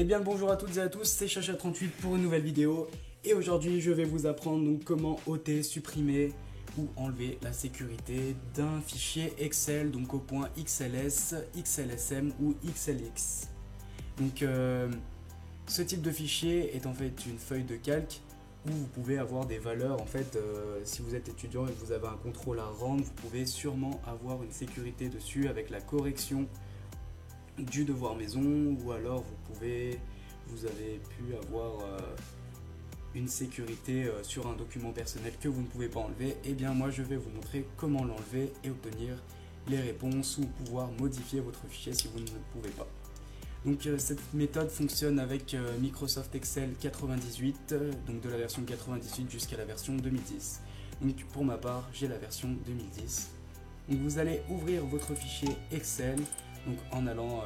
bien le bonjour à toutes et à tous, c'est Chacha38 pour une nouvelle vidéo. Et aujourd'hui je vais vous apprendre donc comment ôter, supprimer ou enlever la sécurité d'un fichier Excel donc au point XLS, XLSM ou XLX. Donc ce type de fichier est en fait une feuille de calque où vous pouvez avoir des valeurs. En fait, si vous êtes étudiant et que vous avez un contrôle à rendre, vous pouvez sûrement avoir une sécurité dessus avec la correction du devoir maison, ou alors vous avez pu avoir une sécurité sur un document personnel que vous ne pouvez pas enlever. Et bien moi je vais vous montrer comment l'enlever et obtenir les réponses ou pouvoir modifier votre fichier si vous ne le pouvez pas. Donc cette méthode fonctionne avec Microsoft Excel 98, donc de la version 98 jusqu'à la version 2010. Donc pour ma part j'ai la version 2010. Donc vous allez ouvrir votre fichier Excel donc en allant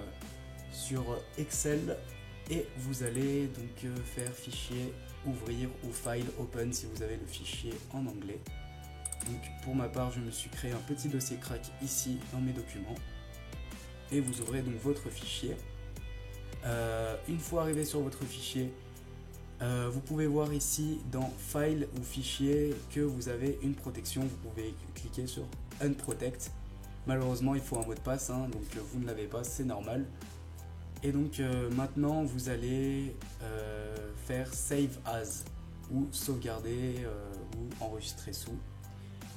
sur Excel et vous allez donc faire fichier ouvrir ou file open si vous avez le fichier en anglais. Donc pour ma part je me suis créé un petit dossier crack ici dans mes documents et vous ouvrez donc votre fichier. Une fois arrivé sur votre fichier, vous pouvez voir ici dans file ou fichier que vous avez une protection. Vous pouvez cliquer sur unprotect. Malheureusement il faut un mot de passe, donc vous ne l'avez pas, c'est normal. Et donc maintenant vous allez faire save as ou sauvegarder ou enregistrer sous,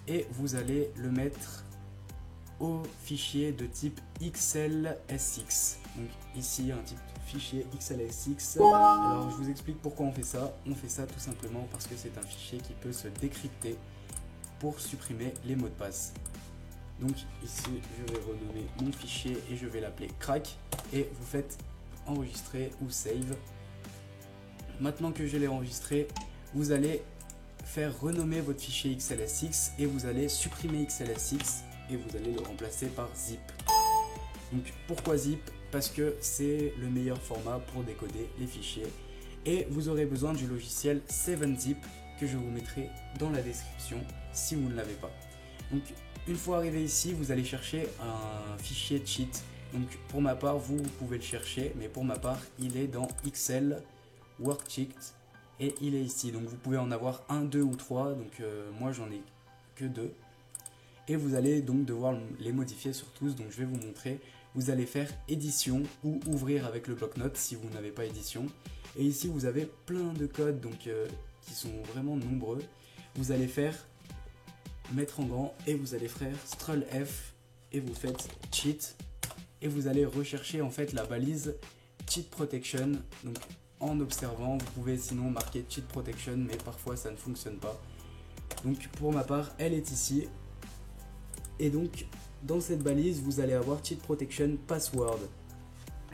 et vous allez le mettre au fichier de type XLSX. Donc ici un type de fichier XLSX. Alors je vous explique pourquoi on fait ça. On fait ça tout simplement parce que c'est un fichier qui peut se décrypter pour supprimer les mots de passe. Donc ici je vais renommer mon fichier et je vais l'appeler crack et vous faites enregistrer ou save. Maintenant que je l'ai enregistré, vous allez faire renommer votre fichier XLSX et vous allez supprimer XLSX et vous allez le remplacer par zip. Donc pourquoi zip? Parce que c'est le meilleur format pour décoder les fichiers et vous aurez besoin du logiciel 7zip que je vous mettrai dans la description si vous ne l'avez pas. Donc une fois arrivé ici, vous allez chercher un fichier cheat. Donc pour ma part, vous pouvez le chercher, mais pour ma part, il est dans Excel Worksheet et il est ici. Donc vous pouvez en avoir un, deux ou trois. Donc moi j'en ai que deux. Et vous allez donc devoir les modifier sur tous. Donc je vais vous montrer. Vous allez faire édition ou ouvrir avec le bloc-notes si vous n'avez pas édition. Et ici vous avez plein de codes donc qui sont vraiment nombreux. Vous allez faire mettre en grand et vous allez faire Ctrl F et vous faites cheat et vous allez rechercher en fait la balise cheat protection. Donc en observant, vous pouvez sinon marquer cheat protection, mais parfois ça ne fonctionne pas. Donc pour ma part elle est ici et donc dans cette balise vous allez avoir cheat protection password.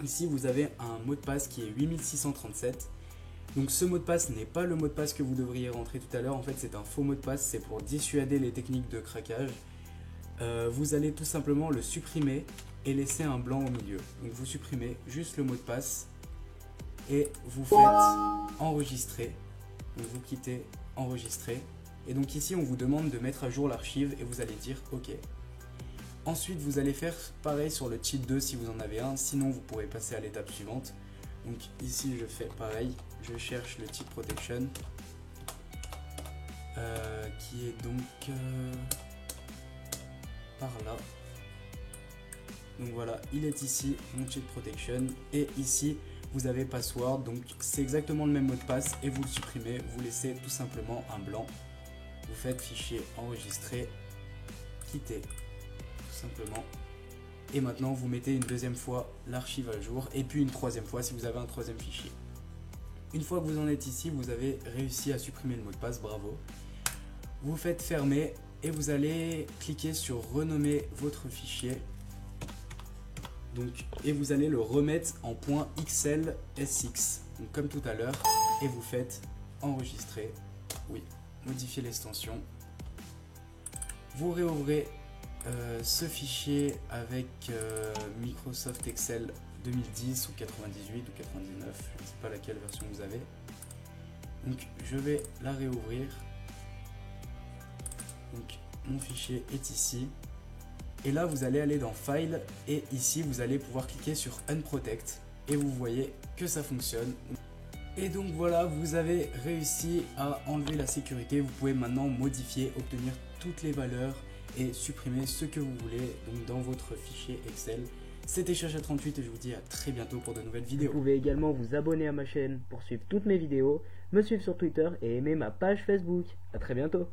Ici vous avez un mot de passe qui est 8637. Donc ce mot de passe n'est pas le mot de passe que vous devriez rentrer tout à l'heure. En fait c'est un faux mot de passe, c'est pour dissuader les techniques de craquage. Vous allez tout simplement le supprimer et laisser un blanc au milieu. Donc vous supprimez juste le mot de passe et vous faites enregistrer. Donc vous quittez enregistrer. Et donc ici on vous demande de mettre à jour l'archive et vous allez dire OK. Ensuite vous allez faire pareil sur le cheat 2 si vous en avez un, sinon vous pourrez passer à l'étape suivante. Donc ici je fais pareil, je cherche le cheat protection qui est donc par là. Donc voilà, il est ici mon cheat protection et ici vous avez password. Donc c'est exactement le même mot de passe et vous le supprimez, vous laissez tout simplement un blanc. Vous faites fichier enregistrer, quitter tout simplement. Et maintenant vous mettez une deuxième fois l'archive à jour et puis une troisième fois si vous avez un troisième fichier. Une fois que vous en êtes ici, vous avez réussi à supprimer le mot de passe, bravo. Vous faites fermer et vous allez cliquer sur renommer votre fichier. Donc, et vous allez le remettre en .xlsx, donc comme tout à l'heure, et vous faites enregistrer, oui, modifier l'extension. Vous réouvrez ce fichier avec Microsoft Excel 2010 ou 98 ou 99, je ne sais pas laquelle version vous avez. Donc je vais la réouvrir. Donc mon fichier est ici. Et là vous allez aller dans File et ici vous allez pouvoir cliquer sur Unprotect et vous voyez que ça fonctionne. Et donc voilà, vous avez réussi à enlever la sécurité. Vous pouvez maintenant modifier, obtenir toutes les valeurs et supprimer ce que vous voulez donc dans votre fichier Excel. C'était Chacha38 et je vous dis à très bientôt pour de nouvelles vidéos. Vous pouvez également vous abonner à ma chaîne pour suivre toutes mes vidéos, me suivre sur Twitter et aimer ma page Facebook. A très bientôt.